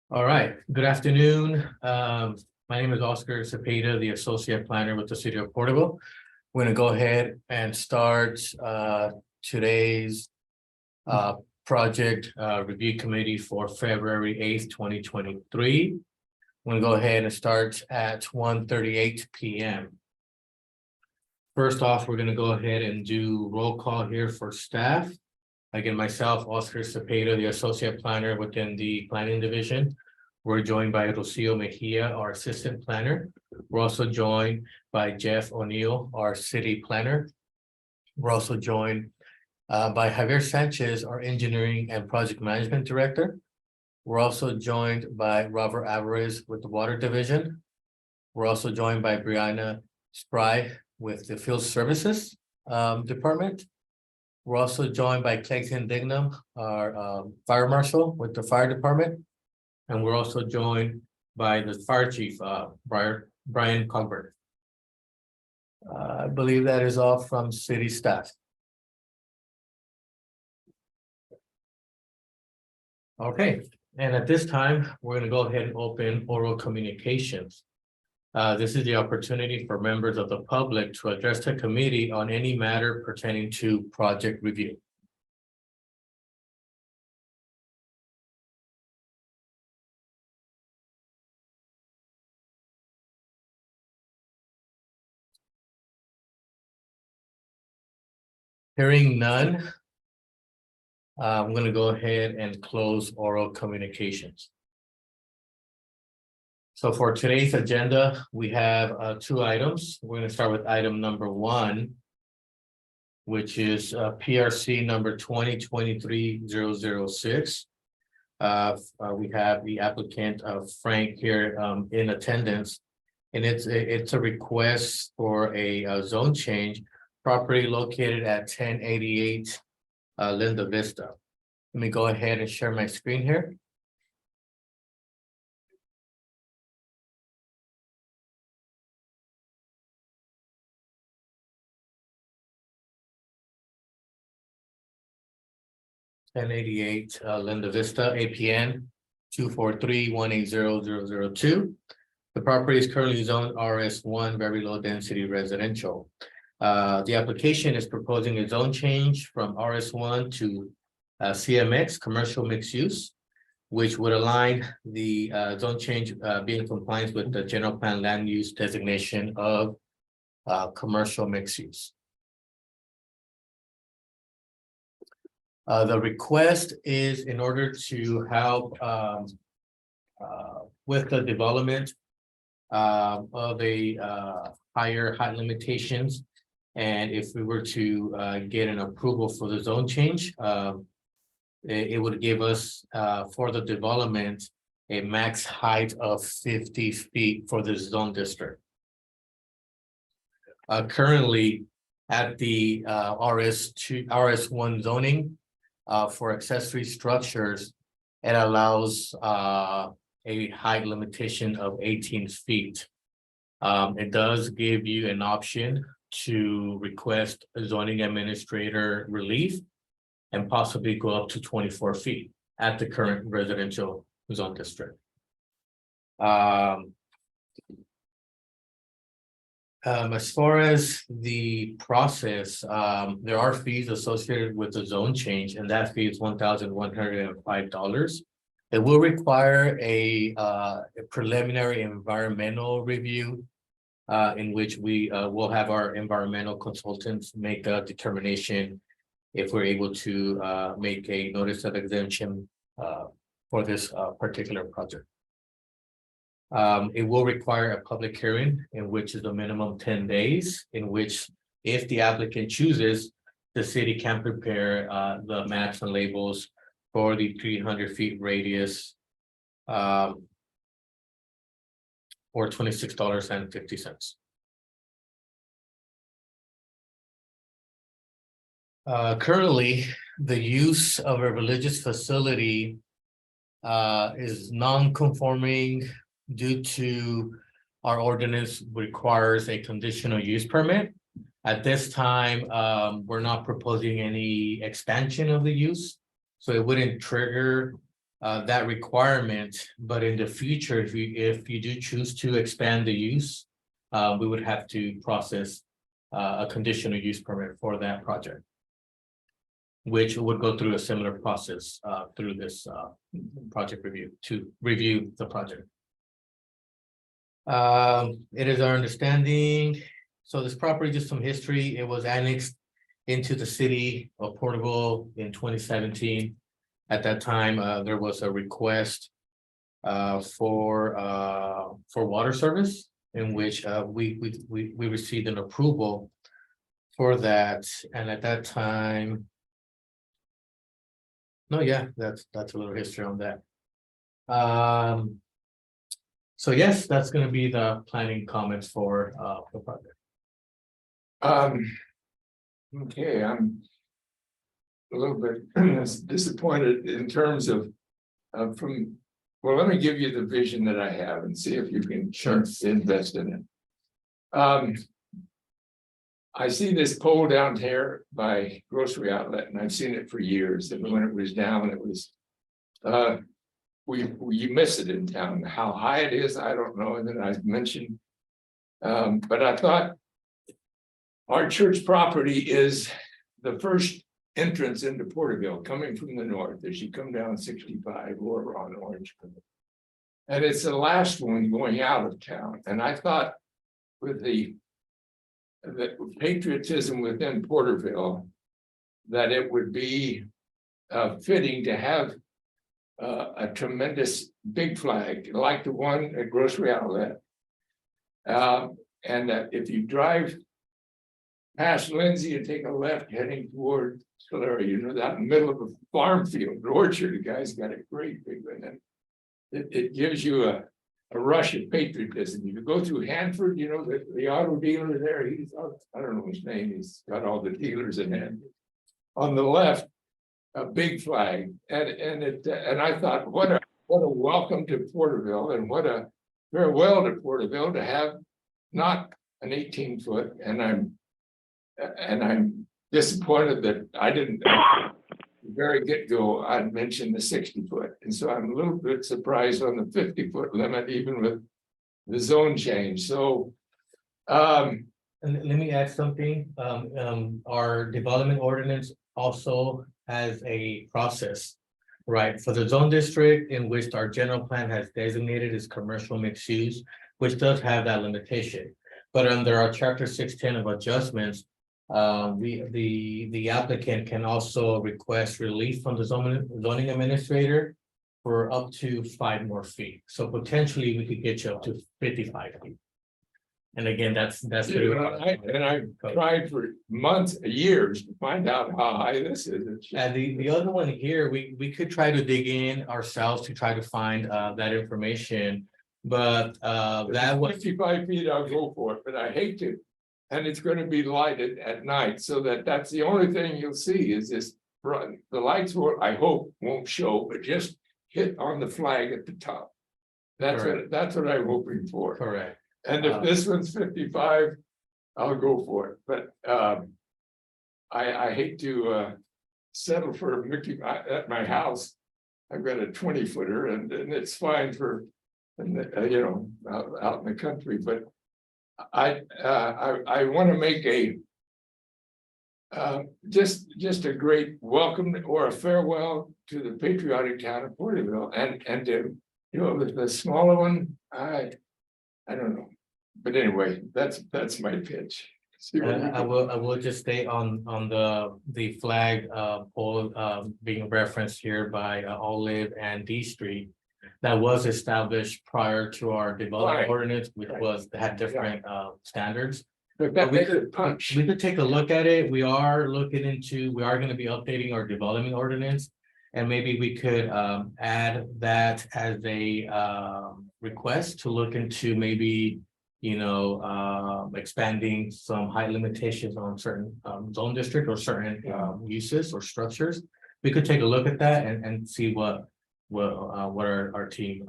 All right, good afternoon. My name is Oscar Cepeda, the Associate Planner with the City of Porterville. We're going to go ahead and start today's project review committee for February 8th, 2023. We're going to go ahead and start at 1:38 p.m. First off, we're going to go ahead and do roll call here for staff. Again, myself, Oscar Cepeda, the Associate Planner within the Planning Division. We're joined by Rocio Mejia, our Assistant Planner. We're also joined by Jeff O'Neill, our City Planner. We're also joined by Javier Sanchez, our Engineering and Project Management Director. We're also joined by Robert Alvarez with the Water Division. We're also joined by Brianna Spry with the Field Services Department. We're also joined by Clayton Dignam, our Fire Marshal with the Fire Department. And we're also joined by the Fire Chief, Brian Cogbert. I believe that is all from city staff. Okay, and at this time, we're going to go ahead and open oral communications. This is the opportunity for members of the public to address the committee on any matter pertaining to project review. Hearing none, I'm going to go ahead and close oral communications. So for today's agenda, we have two items. We're going to start with item number 1, which is PRC number 2023-006. We have the applicant Frank here in attendance, and it's a request for a zone change, property located at 1088 Linda Vista. Let me go ahead and share my screen here. Linda Vista, APN 243-180-002. The property is currently zoned RS1, very low density residential. The application is proposing a zone change from RS1 to CMX, commercial mixed use, which would align the zone change be in compliance with the general plan land use designation of commercial mixed use. The request is in order to help with the development of a higher height limitations. And if we were to get an approval for the zone change, it would give us for the development a max height of 50 feet for the zone district. Currently at the RS1 zoning, for accessory structures, it allows a height limitation of 18 feet. It does give you an option to request a zoning administrator relief and possibly go up to 24 feet at the current residential zone district. As far as the process, there are fees associated with the zone change, and that fee is $1,105. It will require a preliminary environmental review, in which we will have our environmental consultants make a determination if we're able to make a notice of exemption for this particular project. It will require a public hearing, in which is a minimum 10 days, in which if the applicant chooses, the city can prepare the maps and labels for the 300 feet radius for $26.50. Currently, the use of a religious facility is non-conforming due to our ordinance requires a conditional use permit. At this time, we're not proposing any expansion of the use, so it wouldn't trigger that requirement, but in the future, if you do choose to expand the use, we would have to process a conditional use permit for that project, which would go through a similar process through this project review to review the project. It is our understanding, so this property, just some history, it was annexed into the city of Porterville in 2017. At that time, there was a request for water service, in which we received an approval for that, and at that time. No, yeah, that's a little history on that. So yes, that's gonna be the planning comments for the project. Okay, I'm a little bit disappointed in terms of well, let me give you the vision that I have and see if you can invest in it. I see this pole down here by grocery outlet, and I've seen it for years. And when it was down, it was you miss it in town. How high it is, I don't know. And then I mentioned, but I thought our church property is the first entrance into Porterville, coming from the north as you come down 65 or on Orange. And it's the last one going out of town. And I thought with the patriotism within Porterville, that it would be fitting to have a tremendous big flag like the one at Grocery Outlet. And that if you drive past Lindsay and take a left heading toward Tulare, you know, that in the middle of a farm field, an orchard, the guy's got a great big one. And it gives you a rush of patriotism. If you go through Hanford, you know, the auto dealer there, he's, I don't know his name, he's got all the dealers in Hanford. On the left, a big flag. And I thought, what a welcome to Porterville, and what a farewell to Porterville to have not an 18-foot, and I'm disappointed that I didn't, the very get-go, I'd mentioned the 60-foot. And so I'm a little bit surprised on the 50-foot limit, even with the zone change. So and let me add something. Our development ordinance also has a process, right, for the zone district in which our general plan has designated as commercial mixed use, which does have that limitation. But under our chapter 610 of adjustments, the applicant can also request relief from the zoning administrator for up to 5 more feet. So potentially we could get you up to 55 feet. And again, that's I've tried for months, years to find out how high this is. And the other one here, we could try to dig in ourselves to try to find that information, but that was 55 feet. I'll go for it, but I hate to. And it's going to be lighted at night, so that's the only thing you'll see is this front. The lights will, I hope, won't show, but just hit on the flag at the top. That's what I'm hoping for. correct. And if this one's 55, I'll go for it. But I hate to settle for Mickey at my house. I've got a 20-footer, and it's fine for, you know, out in the country. But I want to make a just a great welcome or a farewell to the patriotic town of Porterville, and to, you know, the smaller one. I don't know, but anyway, that's my pitch. I will just stay on the flag pole being referenced here by Olive and D Street. That was established prior to our development ordinance, which had different standards. But that makes it punch. We could take a look at it. We are going to be updating our development ordinance, and maybe we could add that as a request to look into maybe, you know, expanding some height limitations on certain zone district or certain uses or structures. We could take a look at that and see what our team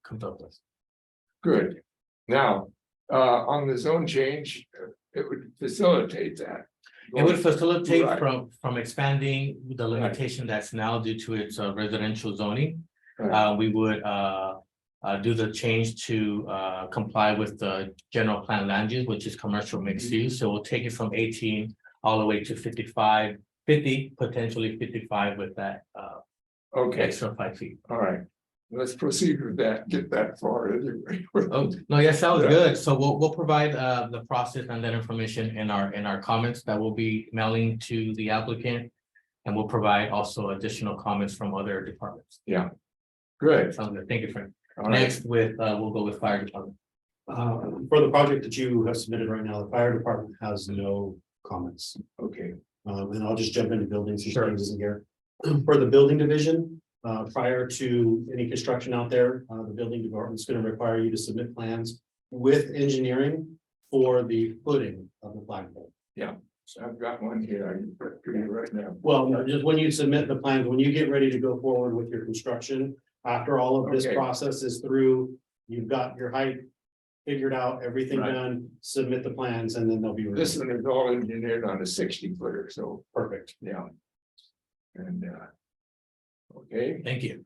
comes up with. Good. Now, on the zone change, it would facilitate that. It would facilitate Right. from expanding the limitation that's now due to its residential zoning. Right. We would do the change to comply with the general plan land use, which is commercial mixed use. So we'll take it from 18 all the way to 55, 50, potentially 55 with that Okay, extra 5 feet. all right. Let's proceed with that, get that far anyway. Oh, no, yes, sounds Yeah. good. So we'll provide the process and that information in our comments that we'll be mailing to the applicant. And we'll provide also additional comments from other departments. Good, Sounds good. Thank you, Frank. all right, Next with, we'll go with fire department. For the project that you have submitted right now, the fire department has no comments. okay, And I'll just jump into buildings. Sure. In here. For the building division, prior to any construction out there, the building department's gonna require you to submit plans with engineering for the footing of the flagpole. so I've got one here, I can put to you right now. Well, no, just when you submit the plans, when you get ready to go forward with your construction, after all of this Okay. process is through, you've got your height figured out, everything Right. done, submit the plans, and then they'll be. This one is all engineered on a 60-footer, so, Perfect. yeah. And, okay, Thank you.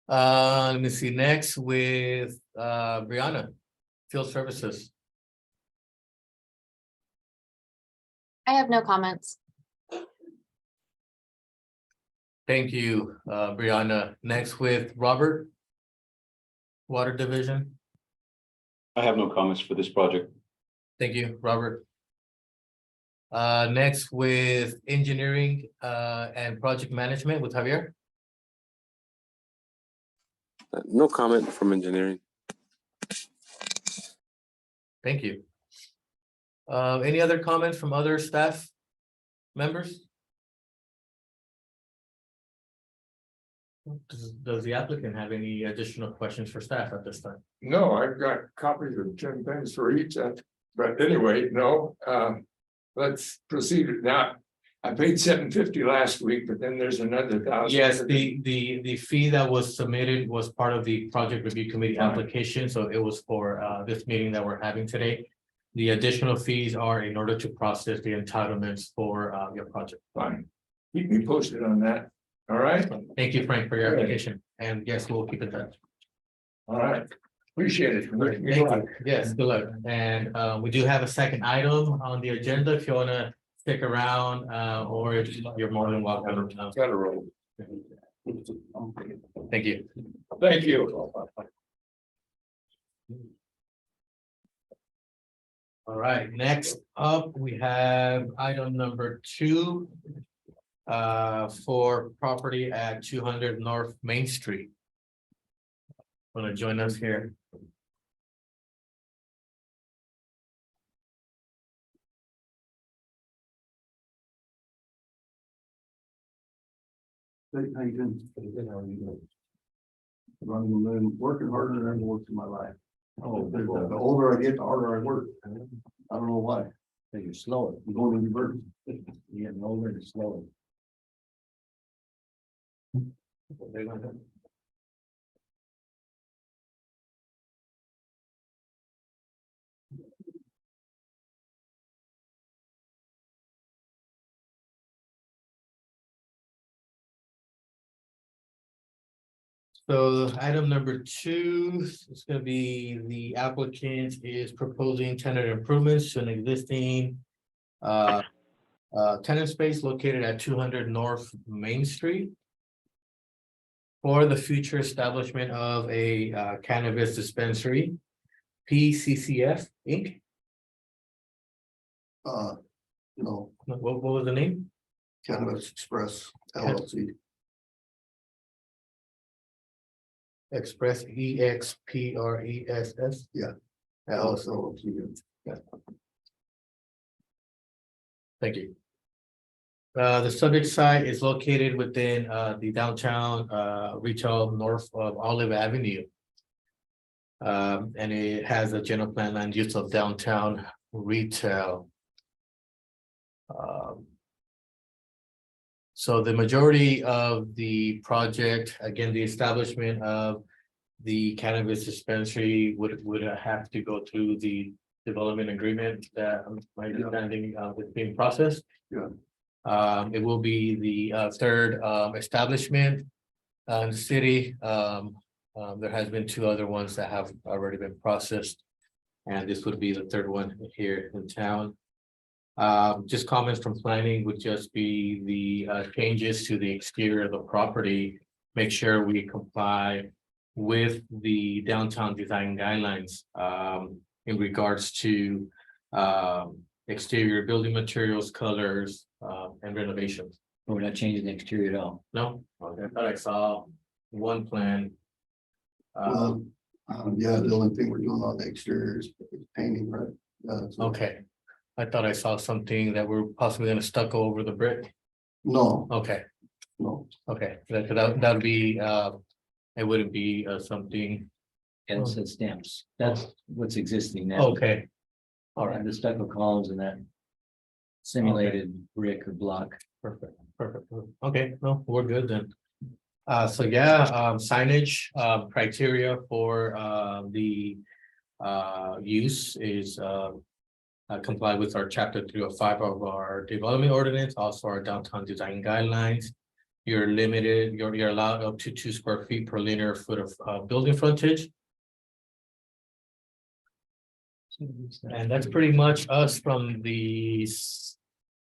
Let me see, next with Brianna, Field Services. I have no comments. Thank you, Brianna. Next with Robert. Water Division. I have no comments for this project. Thank you, Robert. Next with Engineering and Project Management with Javier. No comment from engineering. Thank you. Any other comments from other staff members? Does the applicant have any additional questions for staff at this time? no, I've got copies of 10 things for each, but anyway, no, let's proceed now. I paid $750 last week, but then there's another $1,000. Yes, the fee that was submitted was part of the project review committee Fine. application, so it was for this meeting that we're having today. The additional fees are in order to process the entitlements for your project. Fine, keep me posted on that, all right, Thank you, Frank, for your Good. application, and yes, we'll keep in touch. all right, appreciate it. Thank you. Yes, good luck. And we do have a second item on the agenda if you want to stick around, or if you're more than welcome. Got a roll. Thank you. Thank you. All right, next up, we have item number 2. For property at 200 North Main Street. Want to join us here? How you doing? How are you doing? Running the moon, working harder than I've ever worked in my life. Oh, the older I get, the harder I work. I don't know why. You're slower. You're going in reverse. You're getting older and slower. So item number 2 is going to be the applicant is proposing tenant improvements to an existing tenant space located at 200 North Main Street for the future establishment of a cannabis dispensary, PCCF Inc. No, What was the name? Cannabis Express LLC. Express EXPRESS. Yeah. LLC. Thank you. The subject site is located within the downtown retail north of Olive Avenue. And it has a general plan land use of downtown retail. So the majority of the project, again, the establishment of the cannabis dispensary would have to go through the development agreement that my understanding is being processed. Yeah. It will be the third establishment in the city. There has been two other ones that have already been processed. And this would be the third one here in town. Just comments from planning would just be the changes to the exterior of the property. Make sure we comply with the downtown design guidelines in regards to exterior building materials, colors, and renovations. We're not changing the exterior at all. No, I thought I saw one plan. Well, yeah, the only thing we're doing on the exterior is painting, right? Okay, I thought I saw something that we're possibly gonna stucco over the brick. No, Okay, no, okay, that'd be, it wouldn't be something, And it says stamps. That's what's existing now. okay. All right, And the stucco columns and that simulated brick or block. perfect, perfect. Okay, no, we're good then. So yeah, signage, criteria for the use is comply with our chapter 305 of our development ordinance, also our downtown design guidelines. You're limited, you're allowed up to 2 square feet per linear foot of building frontage. And that's pretty much us from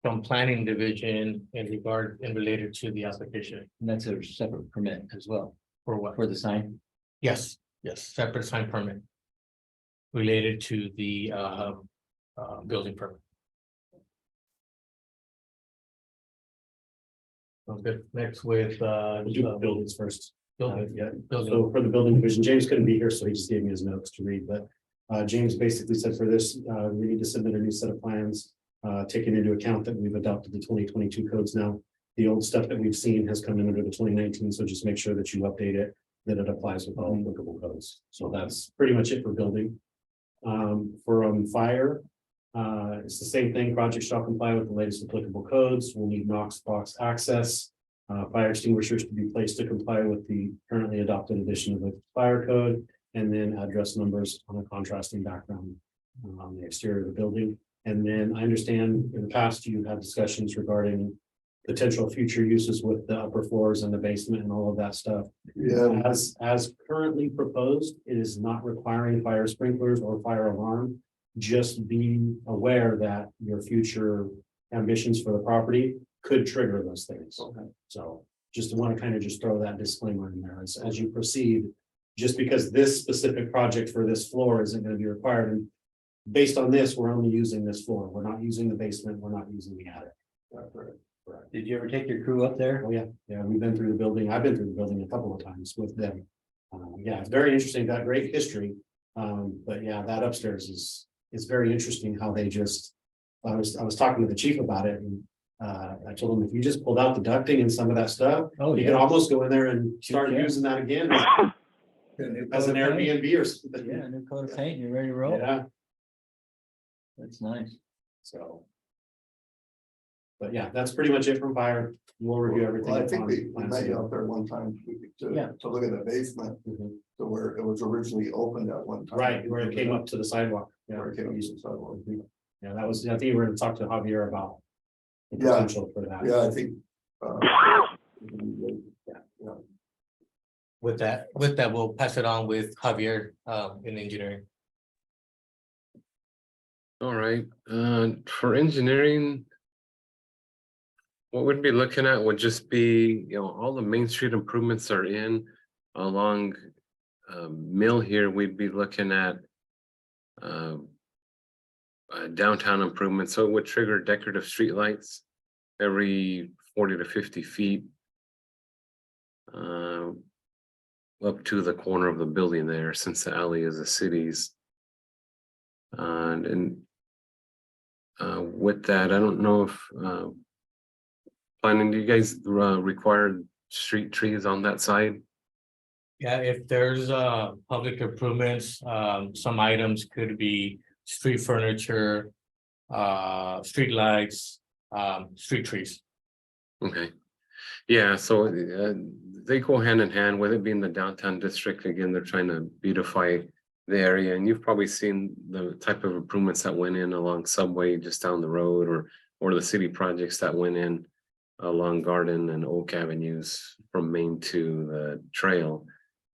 from planning division in related to the application. And that's a separate permit as well For what? for the sign. Yes, yes, separate sign permit. Related to the building permit. Okay, next with We'll do buildings first. building, Yeah, building. so for the building division, James couldn't be here, so he just gave me his notes to read, but James basically said for this, we need to submit a new set of plans. Taking into account that we've adopted the 2022 codes now. The old stuff that we've seen has come in under the 2019, so just make sure that you update it, that it applies with all applicable codes. So that's pretty much it for building. For fire, it's the same thing. Project shall comply with the latest applicable codes. We'll need Knox box access. Fire extinguishers to be placed to comply with the currently adopted edition of the fire code, and then address numbers on a contrasting background on the exterior of the building. And then I understand in the past you had discussions regarding potential future uses with the upper floors and the basement and all of that stuff. yeah, As currently proposed, it is not requiring fire sprinklers or fire alarm. Just be aware that your future ambitions for the property could trigger those things. Okay. So just want to kind of just throw that disclaimer in there as you proceed. Just because this specific project for this floor isn't going to be required, and based on this, we're only using this floor. We're not using the basement. We're not using the attic. Did you ever take your crew up there? Oh, yeah, yeah, we've been through the building. I've been through the building a couple of times with them. Yeah, it's very interesting, got great history. But yeah, that upstairs is very interesting how they just, I was talking to the chief about it, and I told him if you just pulled out the ducting and some of that stuff, Oh, you could yeah. almost go in there and start Yeah. using that again as an Airbnb or something. Yeah, new coat of paint, you're ready to roll. Yeah, That's nice. so. But yeah, that's pretty much it from fire. We'll review everything. well, I think on we plans met you together. out there one time Yeah. to look at the basement, Mhm. to where it was originally opened at one time. Right, where it came up to the sidewalk. Yeah. Where it came up to the sidewalk. Yeah, that was, I think we were gonna talk to Javier about the Yeah. potential for that. Yeah, I think. With that, we'll pass it on with Javier in engineering. All right, for engineering. What we'd be looking at would just be, all the Main Street improvements are in along Mill here, we'd be looking at downtown improvements, so it would trigger decorative streetlights every 40 to 50 feet. Up to the corner of the building there, since the alley is the city's. And with that, I don't know if planning, do you guys require street trees on that side? Yeah, if there's public improvements, some items could be street furniture, street lights, street trees. Okay, yeah, so they go hand in hand with it being the downtown district. Again, they're trying to beautify the area, and you've probably seen the type of improvements that went in along Subway just down the road, or the city projects that went in along Garden and Oak Avenues from Main to the trail.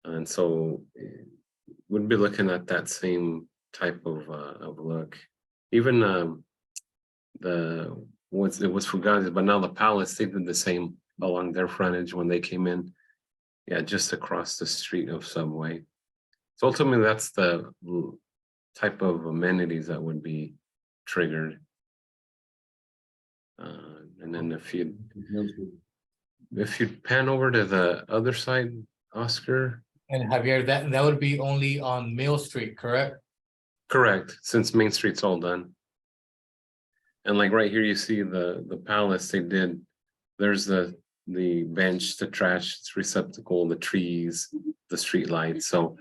And so we'd be looking at that same type of look. Even it was Fugazi, but now the Palace, they did the same along their frontage when they came in. Yeah, just across the street of Subway. So ultimately, that's the type of amenities that would be triggered. And then if you pan over to the other side, Oscar. And Javier, that would be only on Mill Street, correct? Correct, since Main Street's all done. And like right here, you see the Palace, there's the bench, the trash receptacle, the trees, the street lights, so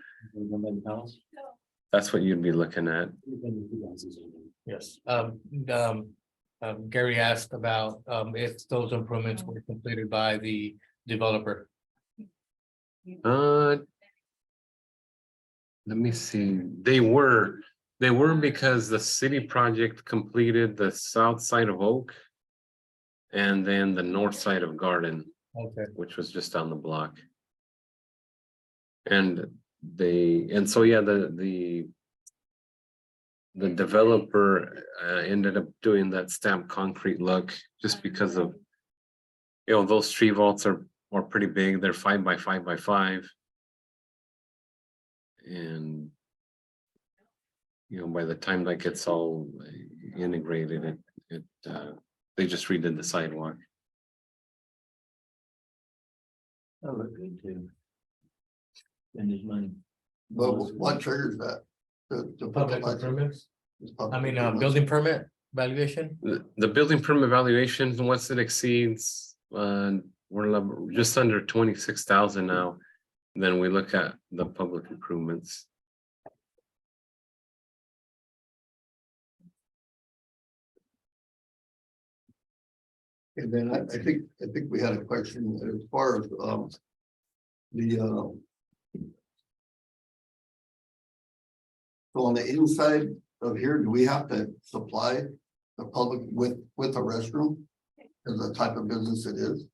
that's what you'd be looking at. Yes. Gary asked about if those improvements were completed by the developer. Let me see, they were because the city project completed the south side of Oak and then the north side of Garden, Okay. which was just down the block. And so yeah, the developer ended up doing that stamped concrete look just because of, those tree vaults are pretty big. They're 5 by 5 by 5. And by the time that gets all integrated, they just redid the sidewalk. That looked good too. Spend his money. But what triggers that? The Public improvements, building building permit valuation. The building permit valuation, once it exceeds, we're just under 26,000 now. Then we look at the public improvements. And then I think we had a question as far as so on the inside of here, do we have to supply the public with a restroom as the type of business it is?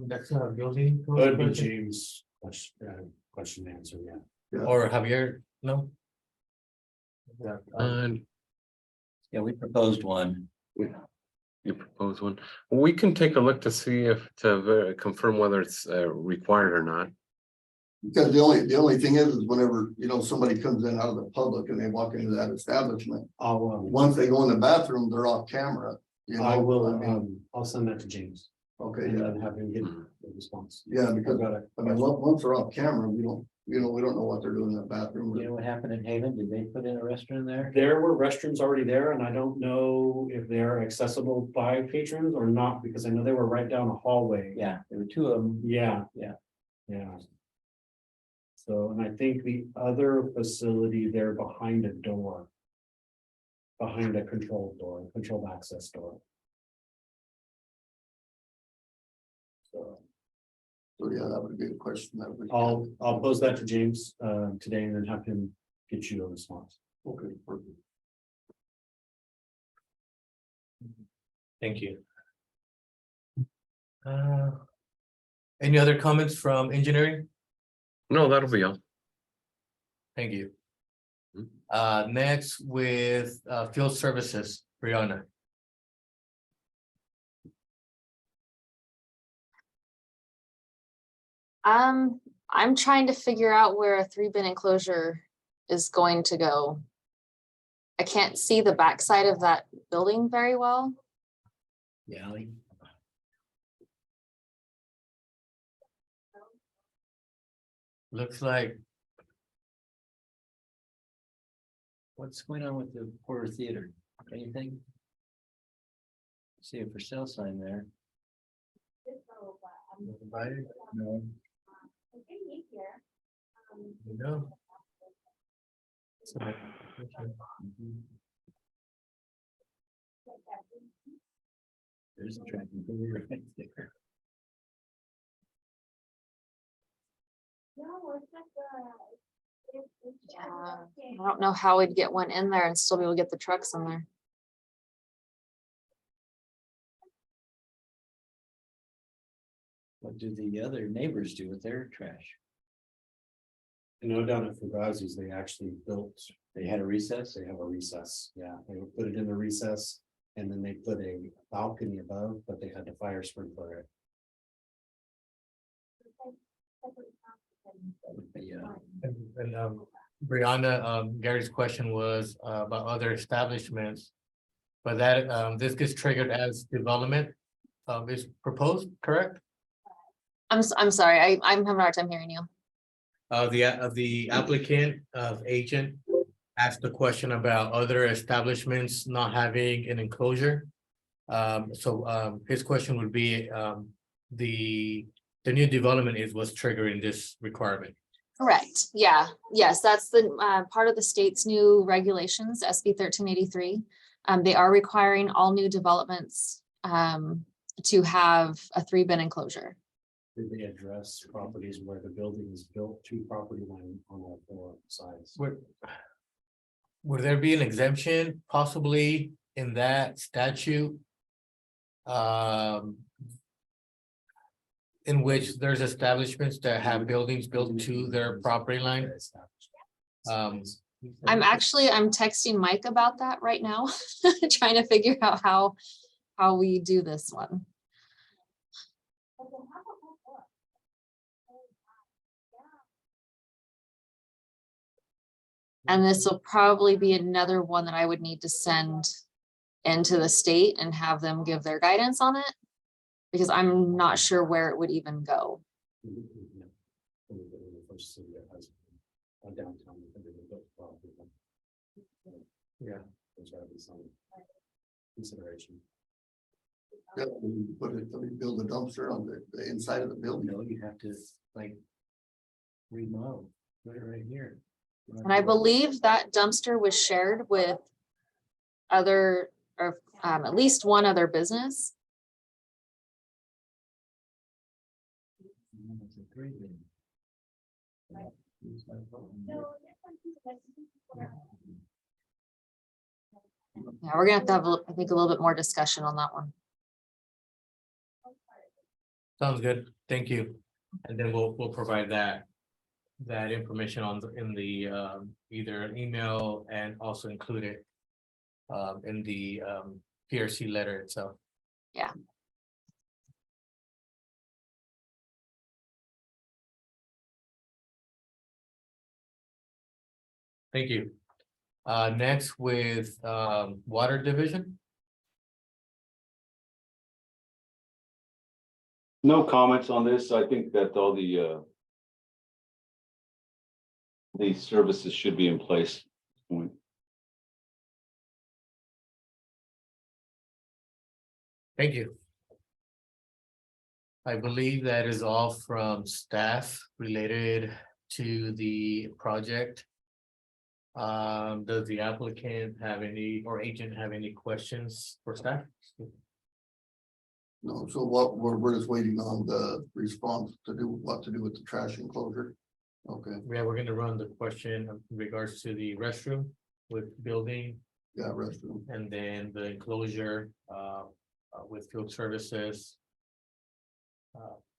That's not a building. code That'd be question. James' question and answer, yeah. Or Javier, no? Yeah, Yeah, we proposed one. You propose one. We can take a look to see to confirm whether it's required or not. Because the only thing is whenever, somebody comes in out of the public and they walk into that establishment, once they go in the bathroom, they're off camera. I will, I'll send that to James. Okay, And yeah, then have him get the response. yeah, because once they're off camera, we don't know what they're doing in that bathroom. You know what happened in Haven? Did they put in a restroom there? There were restrooms already there, and I don't know if they're accessible by patrons or not, because I know they were right down a hallway. Yeah, there were 2 of them. Yeah. Yeah. Yeah. So, and I think the other facility there behind a door. Behind a controlled access door. So yeah, that would be a question that we. I'll pose that to James today and then have him get you a response. Okay, perfect. Thank you. Any other comments from engineering? No, that'll be all. Thank you. Mhm. Next with field services, Brianna. I'm trying to figure out where a 3-bin enclosure is going to go. I can't see the backside of that building very well. Yeah. Looks like, What's going on with the Porter Theater? Anything? See a for sale sign there. No. no. There's a tracking right there. Yeah, I don't know how we'd get one in there and still be able to get the trucks in there. What do the other neighbors do with their trash? You know, down at Fugazi's, they actually built, They had a recess? they have a recess, yeah, they would put it in the recess. And then they put a balcony above, but they had to fire sprinkler it. Yeah, And Brianna, Gary's question was about other establishments. But that, this gets triggered as development is proposed, correct? I'm sorry, I'm having a hard time hearing you. The applicant agent asked the question about other establishments not having an enclosure. His question would be, the new development is what's triggering this requirement. Correct, yeah, yes, that's the part of the state's new regulations, SB 1383. They are requiring all new developments to have a 3-bin enclosure. Did they address properties where the building is built to property line on all 4 sides? Would there be an exemption possibly in that statute? In which there's establishments that have buildings built to their property line? I'm texting Mike about that right now, trying to figure out how we do this one. And this will probably be another one that I would need to send into the state and have them give their guidance on it. Because I'm not sure where it would even go. Yeah. There's gotta be some consideration. Yeah, build a dumpster on the inside of the building. no, you have to like remodel, put it right here. And I believe that dumpster was shared with other, or at least one other business. It's a 3-bin. Yeah, we're gonna have to have, I think, a little bit more discussion on that one. Sounds good, thank you. And then we'll provide that information in the either an email and also include it in the PRC letter itself. Yeah. Thank you. Next with Water Division. No comments on this. I think that all the services should be in place. Thank you. I believe that is all from staff related to the project. Does the applicant have any, or agent have any questions for staff? No, so we're just waiting on the response to do what to do with the trash enclosure. Okay, Yeah, we're gonna run the question in regards to the restroom with building yeah, restroom. and then the enclosure with field services.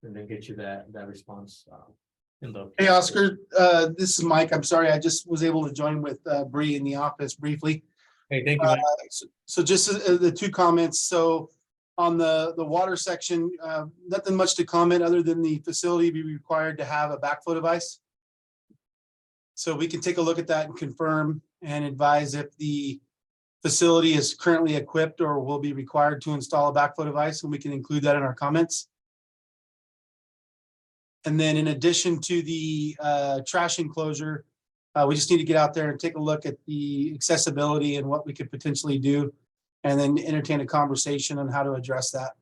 And then get you that response in the. Hey, Oscar, this is Mike. I'm sorry, I just was able to join with Bree in the office briefly. Hey, thank you, Mike. So just the 2 comments. So on the water section, nothing much to comment other than the facility be required to have a backflow device. So we can take a look at that and confirm and advise if the facility is currently equipped or will be required to install a backflow device, and we can include that in our comments. And then in addition to the trash enclosure, we just need to get out there and take a look at the accessibility and what we could potentially do, and then entertain a conversation on how to address that.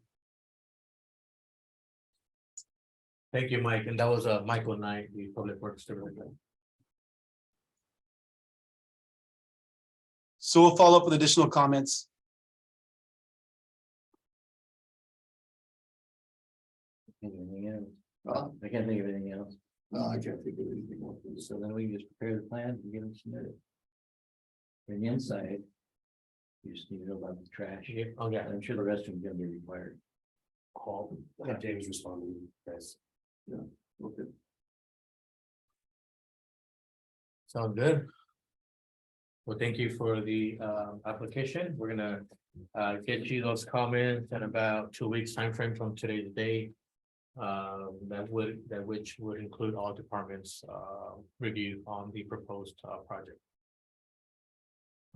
Thank you, Mike. And that was Michael Knight, the Public Works Director. So we'll follow up with additional comments. Anything else? I can't think of anything else. No, I can't think of anything more. So then we can just prepare the plan and get them submitted. And the inside. You just need to know about the trash. Yeah, oh, yeah. I'm sure the rest of them are gonna be required. Call, have James respond to you guys. Okay. Sounds good. Well, thank you for the application. We're gonna get you those comments in about 2 weeks time frame from today's date. Which would include all departments review on the proposed project.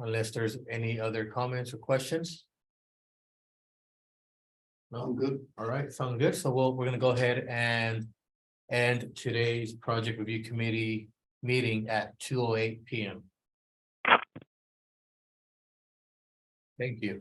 Unless there's any other comments or questions. No, I'm good. all right, sounds good. So we're gonna go ahead and end today's project review committee meeting at 2:08 PM. Thank you.